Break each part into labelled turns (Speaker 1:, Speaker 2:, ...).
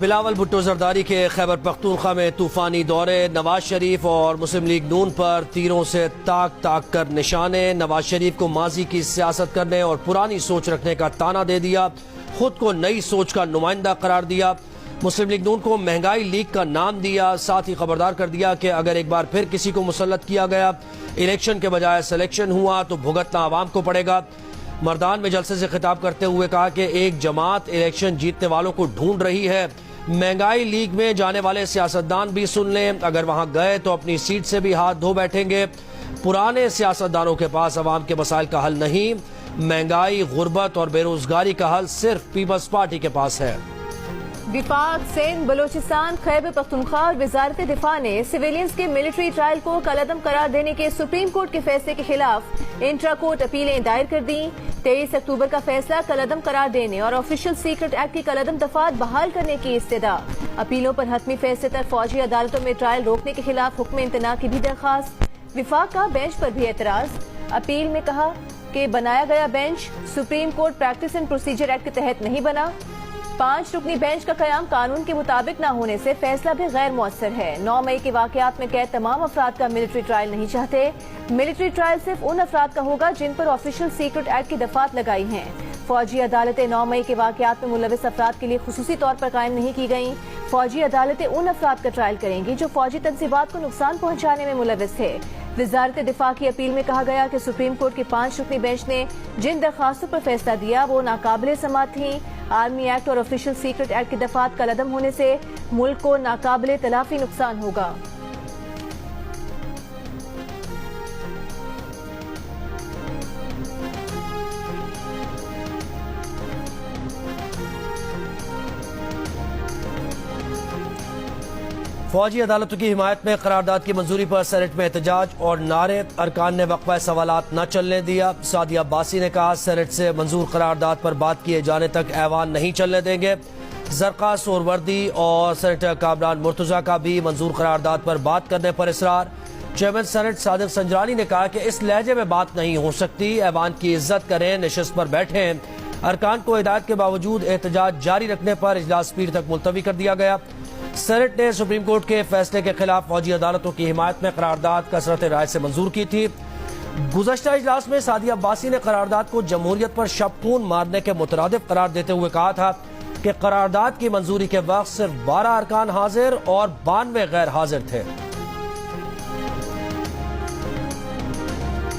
Speaker 1: بلاول بھٹو زرداری کے خیبر پختونخوا میں طوفانی دورے، نواز شریف اور مسلم لیگ نون پر تیروں سے تاک تاک کر نشانے۔ نواز شریف کو ماضی کی سیاست کرنے اور پرانی سوچ رکھنے کا طعنہ دے دیا، خود کو نئی سوچ کا نمائندہ قرار دیا۔ مسلم لیگ نون کو مہنگائی لیگ کا نام دیا، ساتھ ہی خبردار کر دیا کہ اگر ایک بار پھر کسی کو مسلط کیا گیا، الیکشن کے بجائے سلیکشن ہوا تو بھگتنا عوام کو پڑے گا۔ مردان میں جلسے سے خطاب کرتے ہوئے کہا کہ ایک جماعت الیکشن جیتنے والوں کو ڈھونڈ رہی ہے۔ مہنگائی لیگ میں جانے والے سیاستدان بھی سن لیں، اگر وہاں گئے تو اپنی سیٹ سے بھی ہاتھ دھو بیٹھیں گے۔ پرانے سیاستدانوں کے پاس عوام کے مسائل کا حل نہیں، مہنگائی، غربت اور بے روزگاری کا حل صرف پیپلز پارٹی کے پاس ہے۔
Speaker 2: وفاق، سندھ، بلوچستان، خیبر پختونخوا اور وزارت دفاع نے سویلینز کے ملٹری ٹرائل کو کالعدم قرار دینے کے سپریم کورٹ کے فیصلے کے خلاف انٹرا کورٹ اپیلیں دائر کر دیں۔ 23 اکتوبر کا فیصلہ کالعدم قرار دینے اور آفیشل سیکرٹ ایکٹ کی کالعدم دفعات بحال کرنے کی استدعا۔ اپیلوں پر حتمی فیصلے تک فوجی عدالتوں میں ٹرائل روکنے کے خلاف حکم امتناع کی بھی درخواست۔ وفاق کا بینچ پر بھی اعتراض۔ اپیل میں کہا کہ بنایا گیا bench supreme court practice and procedure act کے تحت نہیں بنا۔ 5 رکنی بینچ کا قیام قانون کے مطابق نہ ہونے سے فیصلہ بھی غیر مؤثر ہے۔ 9 مئی کے واقعات میں قید تمام افراد کا ملٹری ٹرائل نہیں چاہتے۔ ملٹری ٹرائل صرف ان افراد کا ہوگا جن پر آفیشل سیکرٹ ایکٹ کی دفعات لگائی ہیں۔ فوجی عدالتیں 9 مئی کے واقعات میں ملوث افراد کے لیے خصوصی طور پر قائم نہیں کی گئیں۔ فوجی عدالتیں ان افراد کا ٹرائل کریں گی جو فوجی تنصیبات کو نقصان پہنچانے میں ملوث تھے۔ وزارت دفاع کی اپیل میں کہا گیا کہ سپریم کورٹ کی 5 رکنی بینچ نے جن درخواستوں پر فیصلہ دیا وہ ناقابل سماعت تھیں۔ آرمی ایکٹ اور آفیشل سیکرٹ ایکٹ کی دفعات کا عدم ہونے سے ملک کو ناقابل تلافی نقصان ہوگا۔
Speaker 1: فوجی عدالتوں کی حمایت میں قرارداد کی منظوری پر سینٹ میں احتجاج اور نعرے، ارکان نے وقفہ سوالات نہ چلنے دیا۔ سعدیہ عباسی نے کہا سینٹ سے منظور قرارداد پر بات کیے جانے تک ایوان نہیں چلنے دیں گے۔ زرقا سہروردی اور سینیٹر کامران مرتضیٰ کا بھی منظور قرارداد پر بات کرنے پر اصرار۔ چیئرمین سینٹ صادق سنجرانی نے کہا کہ اس لہجے میں بات نہیں ہو سکتی، ایوان کی عزت کریں، نشست پر بیٹھیں۔ ارکان کو ہدایت کے باوجود احتجاج جاری رکھنے پر اجلاس پیر تک ملتوی کر دیا گیا۔ سینٹ نے سپریم کورٹ کے فیصلے کے خلاف فوجی عدالتوں کی حمایت میں قرارداد کثرت رائے سے منظور کی تھی۔ گزشتہ اجلاس میں سعدیہ عباسی نے قرارداد کو جمہوریت پر شب خون مارنے کے مترادف قرار دیتے ہوئے کہا تھا کہ قرارداد کی منظوری کے وقت صرف 12 ارکان حاضر اور 92 غیر حاضر تھے۔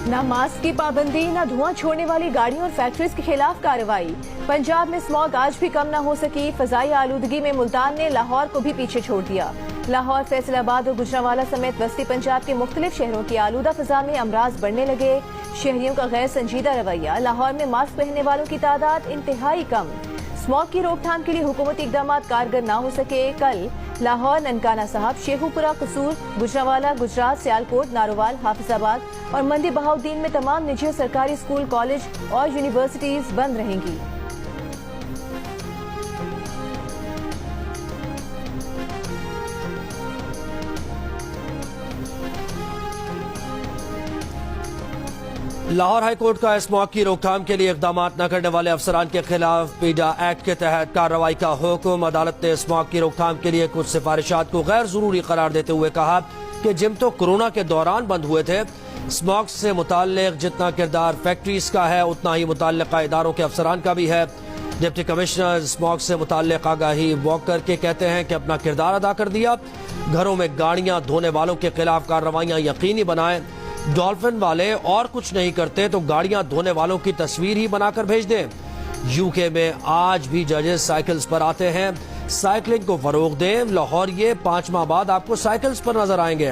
Speaker 2: نہ ماسک کی پابندی، نہ دھواں چھوڑنے والی گاڑیوں اور فیکٹریز کے خلاف کارروائی۔ پنجاب میں اسموگ آج بھی کم نہ ہو سکی۔ فضائی آلودگی میں ملتان نے لاہور کو بھی پیچھے چھوڑ دیا۔ لاہور، فیصل آباد اور گجرانوالہ سمیت وسطی پنجاب کے مختلف شہروں کی آلودہ فضا میں امراض بڑھنے لگے۔ شہریوں کا غیر سنجیدہ رویہ، لاہور میں ماسک پہننے والوں کی تعداد انتہائی کم۔ اسموگ کی روک تھام کے لیے حکومتی اقدامات کارگر نہ ہو سکے۔ کل لاہور، ننکانہ صاحب، شیخو پورہ، قصور، گجرانوالہ، گجرات، سیالکوٹ، ناروال، حافظ آباد اور مندی بہاؤالدین میں تمام نجی اور سرکاری اسکول، کالج اور یونیورسٹیز بند رہیں گی۔
Speaker 1: لاہور ہائی کورٹ کا اسموگ کی روک تھام کے لیے اقدامات نہ کرنے والے افسران کے خلاف پیڈا ایکٹ کے تحت کارروائی کا حکم۔ عدالت نے اسموگ کی روک تھام کے لیے کچھ سفارشات کو غیر ضروری قرار دیتے ہوئے کہا کہ جم تو کورونا کے دوران بند ہوئے تھے۔ اسموگ سے متعلق جتنا کردار فیکٹریز کا ہے اتنا ہی متعلقہ اداروں کے افسران کا بھی ہے۔ ڈپٹی کمشنر اسموگ سے متعلق آگاہی واک کر کے کہتے ہیں کہ اپنا کردار ادا کر دیا۔ گھروں میں گاڑیاں دھونے والوں کے خلاف کارروائیاں یقینی بنائیں۔ ڈالفن والے اور کچھ نہیں کرتے تو گاڑیاں دھونے والوں کی تصویر ہی بنا کر بھیج دیں۔ یو کے میں آج بھی ججز سائیکلز پر آتے ہیں، سائیکلنگ کو فروغ دیں۔ لاہور یہ 5 ماہ بعد آپ کو سائیکلز پر نظر آئیں گے۔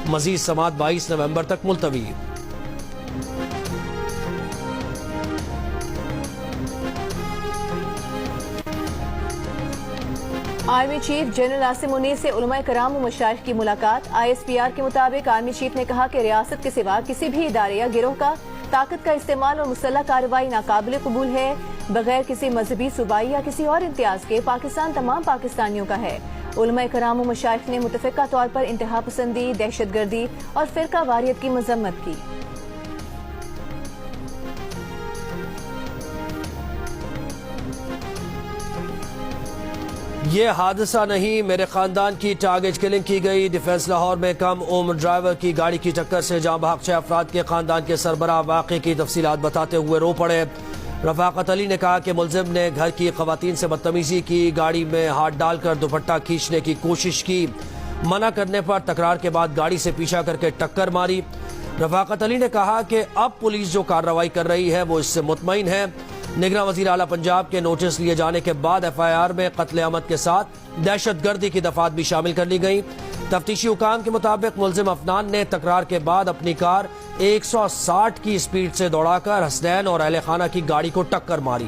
Speaker 1: مزید سماعت 22 نومبر تک ملتوی۔
Speaker 2: Army chief general Asim Munir سے علماء کرام و مشائخ کی ملاقات۔ ISPR کے مطابق آرمی چیف نے کہا کہ ریاست کے سوا کسی بھی ادارے یا گروہ کا طاقت کا استعمال اور مسلح کارروائی ناقابل قبول ہے۔ بغیر کسی مذہبی، صوبائی یا کسی اور امتیاز کے پاکستان تمام پاکستانیوں کا ہے۔ علماء کرام و مشائخ نے متفقہ طور پر انتہا پسندی، دہشت گردی اور فرقہ واریت کی مذمت کی۔
Speaker 1: یہ حادثہ نہیں، میرے خاندان کی ٹارگٹ کلنگ کی گئی۔ ڈیفنس لاہور میں کم عمر ڈرائیور کی گاڑی کی ٹکر سے جاں بحق 6 افراد کے خاندان کے سربراہ واقعے کی تفصیلات بتاتے ہوئے رو پڑے۔ رفاقت علی نے کہا کہ ملزم نے گھر کی خواتین سے بدتمیزی کی، گاڑی میں ہاتھ ڈال کر دوپٹہ کھینچنے کی کوشش کی، منع کرنے پر تکرار کے بعد گاڑی سے پیچھا کر کے ٹکر ماری۔ رفاقت علی نے کہا کہ اب پولیس جو کارروائی کر رہی ہے وہ اس سے مطمئن ہے۔ نگراں وزیر اعلیٰ پنجاب کے نوٹس لیے جانے کے بعد ایف آئی آر میں قتل عمد کے ساتھ دہشت گردی کی دفعات بھی شامل کر لی گئیں۔ تفتیشی حکام کے مطابق ملزم افنان نے تکرار کے بعد اپنی کار 160 کی سپیڈ سے دوڑا کر حسنین اور اہل خانہ کی گاڑی کو ٹکر ماری۔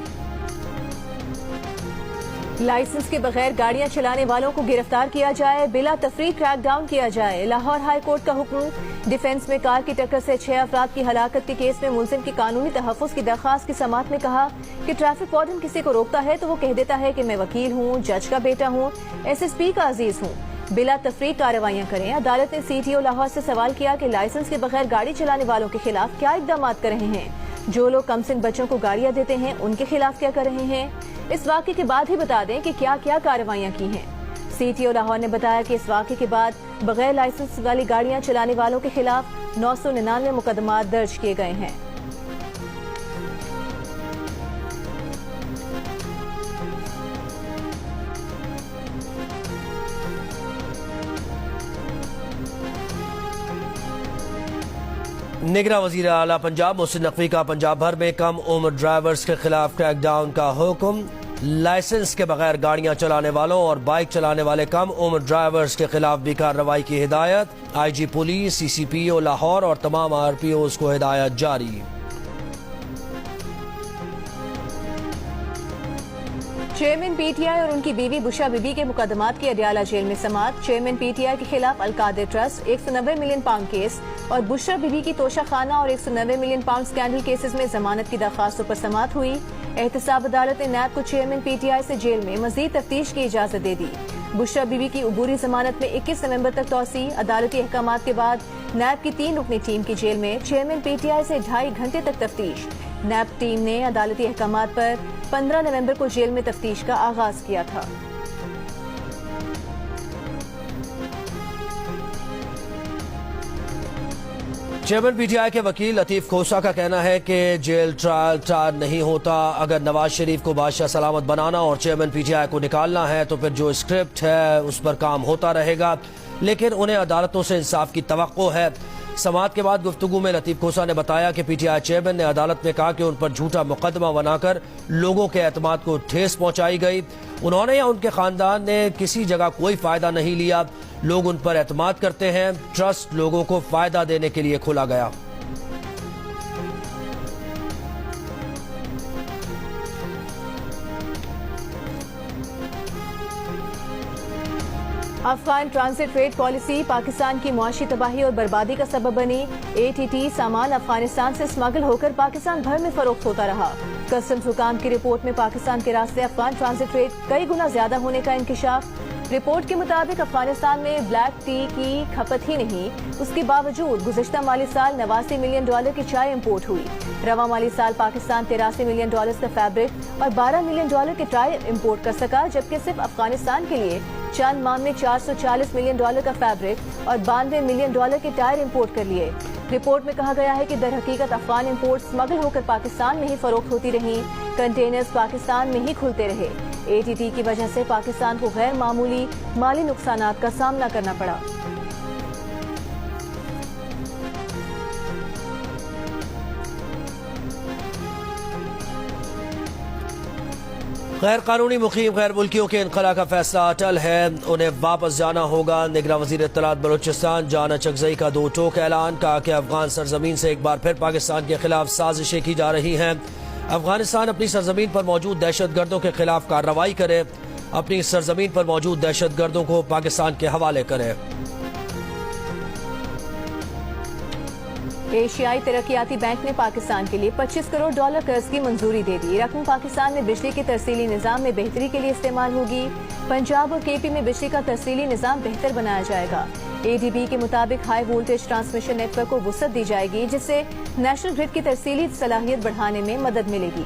Speaker 2: لائسنس کے بغیر گاڑیاں چلانے والوں کو گرفتار کیا جائے، بلا تفریق کریک ڈاؤن کیا جائے۔ لاہور ہائی کورٹ کا حکم۔ ڈیفنس میں کار کی ٹکر سے 6 افراد کی ہلاکت کے کیس میں ملزم کی قانونی تحفظ کی درخواست کی سماعت میں کہا کہ ٹریفک وارڈن کسی کو روکتا ہے تو وہ کہہ دیتا ہے کہ میں وکیل ہوں، جج کا بیٹا ہوں، ایس ایس پی کا عزیز ہوں، بلا تفریق کارروائیاں کریں۔ عدالت نے سی ٹی او لاہور سے سوال کیا کہ لائسنس کے بغیر گاڑی چلانے والوں کے خلاف کیا اقدامات کر رہے ہیں، جو لوگ کم سن بچوں کو گاڑیاں دیتے ہیں ان کے خلاف کیا کر رہے ہیں۔ اس واقعے کے بعد ہی بتا دیں کہ کیا کیا کارروائیاں کی ہیں۔ سی ٹی او لاہور نے بتایا کہ اس واقعے کے بعد بغیر لائسنس والی گاڑیاں چلانے والوں کے خلاف 999 مقدمات درج کیے گئے ہیں۔
Speaker 1: نگراں وزیر اعلیٰ پنجاب محسن نقوی کا پنجاب بھر میں کم عمر ڈرائیورز کے خلاف کریک ڈاؤن کا حکم۔ لائسنس کے بغیر گاڑیاں چلانے والوں اور بائک چلانے والے کم عمر ڈرائیورز کے خلاف بھی کارروائی کی ہدایت۔ آئی جی پولیس، سی سی پی او لاہور اور تمام آر پی اوز کو ہدایت جاری۔
Speaker 2: چیئرمین پی ٹی آئی اور ان کی بیوی بشرا بی بی کے مقدمات کی اڈیالہ جیل میں سماعت۔ چیئرمین پی ٹی آئی کے خلاف القادر ٹرسٹ 190 ملین پاؤنڈ کیس اور بشرا بی بی کی توشہ خانہ اور 190 ملین پاؤنڈ سکینڈل کیسز میں ضمانت کی درخواستوں پر سماعت ہوئی۔ احتساب عدالت نے نیب کو چیئرمین پی ٹی آئی سے جیل میں مزید تفتیش کی اجازت دے دی۔ بشرا بی بی کی عبوری ضمانت میں 21 نومبر تک توسیع۔ عدالتی احکامات کے بعد نیب کی 3 رکنی ٹیم کی جیل میں چیئرمین پی ٹی آئی سے 2.5 گھنٹے تک تفتیش۔ نیب ٹیم نے عدالتی احکامات پر 15 نومبر کو جیل میں تفتیش کا آغاز کیا تھا۔
Speaker 1: چیئرمین پی ٹی آئی کے وکیل لطیف کھوسا کا کہنا ہے کہ جیل ٹرائل نہیں ہوتا۔ اگر نواز شریف کو بادشاہ سلامت بنانا اور چیئرمین پی ٹی آئی کو نکالنا ہے تو پھر جو اسکرپٹ ہے اس پر کام ہوتا رہے گا، لیکن انہیں عدالتوں سے انصاف کی توقع ہے۔ سماعت کے بعد گفتگو میں لطیف کھوسا نے بتایا کہ پی ٹی آئی چیئرمین نے عدالت میں کہا کہ ان پر جھوٹا مقدمہ بنا کر لوگوں کے اعتماد کو ٹھیس پہنچائی گئی۔ انہوں نے یا ان کے خاندان نے کسی جگہ کوئی فائدہ نہیں لیا، لوگ ان پر اعتماد کرتے ہیں، ٹرسٹ لوگوں کو فائدہ دینے کے لیے کھولا گیا۔
Speaker 2: Afghan transit rate policy Pakistan کی معاشی تباہی اور بربادی کا سبب بنی۔ اے ٹی ٹی سامان افغانستان سے اسمگل ہو کر پاکستان بھر میں فروخت ہوتا رہا۔ کسٹمز حکام کی رپورٹ میں پاکستان کے راستے افغان ٹرانزٹ ریٹ کئی گنا زیادہ ہونے کا انکشاف۔ رپورٹ کے مطابق افغانستان میں بلیک ٹی کی کھپت ہی نہیں، اس کے باوجود گزشتہ مالی سال 89 ملین ڈالر کی چائے امپورٹ ہوئی۔ رواں مالی سال پاکستان 83 ملین ڈالر کا فیبرک اور 12 ملین ڈالر کے ٹائر امپورٹ کر سکا، جبکہ صرف افغانستان کے لیے چند ماہ میں 440 ملین ڈالر کا فیبرک اور 92 ملین ڈالر کے ٹائر امپورٹ کر لیے۔ رپورٹ میں کہا گیا ہے کہ در حقیقت افغان امپورٹ اسمگل ہو کر پاکستان میں ہی فروخت ہوتی رہیں، کنٹینرز پاکستان میں ہی کھلتے رہے۔ اے ٹی ٹی کی وجہ سے پاکستان کو غیر معمولی مالی نقصانات کا سامنا کرنا پڑا۔
Speaker 1: غیر قانونی مقیم غیر ملکیوں کے انخلا کا فیصلہ اٹل ہے، انہیں واپس جانا ہوگا۔ نگراں وزیر اطلاعات بلوچستان جان چکزئی کا 2 ٹوک اعلان، کہا کہ افغان سرزمین سے ایک بار پھر پاکستان کے خلاف سازشیں کی جا رہی ہیں۔ افغانستان اپنی سرزمین پر موجود دہشت گردوں کے خلاف کارروائی کرے، اپنی سرزمین پر موجود دہشت گردوں کو پاکستان کے حوالے کرے۔
Speaker 2: ایشیائی ترقیاتی بینک نے پاکستان کے لیے 25 کروڑ ڈالر قرض کی منظوری دے دی۔ رقم پاکستان میں بجلی کے ترسیلی نظام میں بہتری کے لیے استعمال ہوگی۔ پنجاب اور کے پی میں بجلی کا ترسیلی نظام بہتر بنایا جائے گا۔ اے ڈی بی کے مطابق high voltage transmission network کو وسعت دی جائے گی، جس سے نیشنل گرڈ کی ترسیلی صلاحیت بڑھانے میں مدد ملے گی۔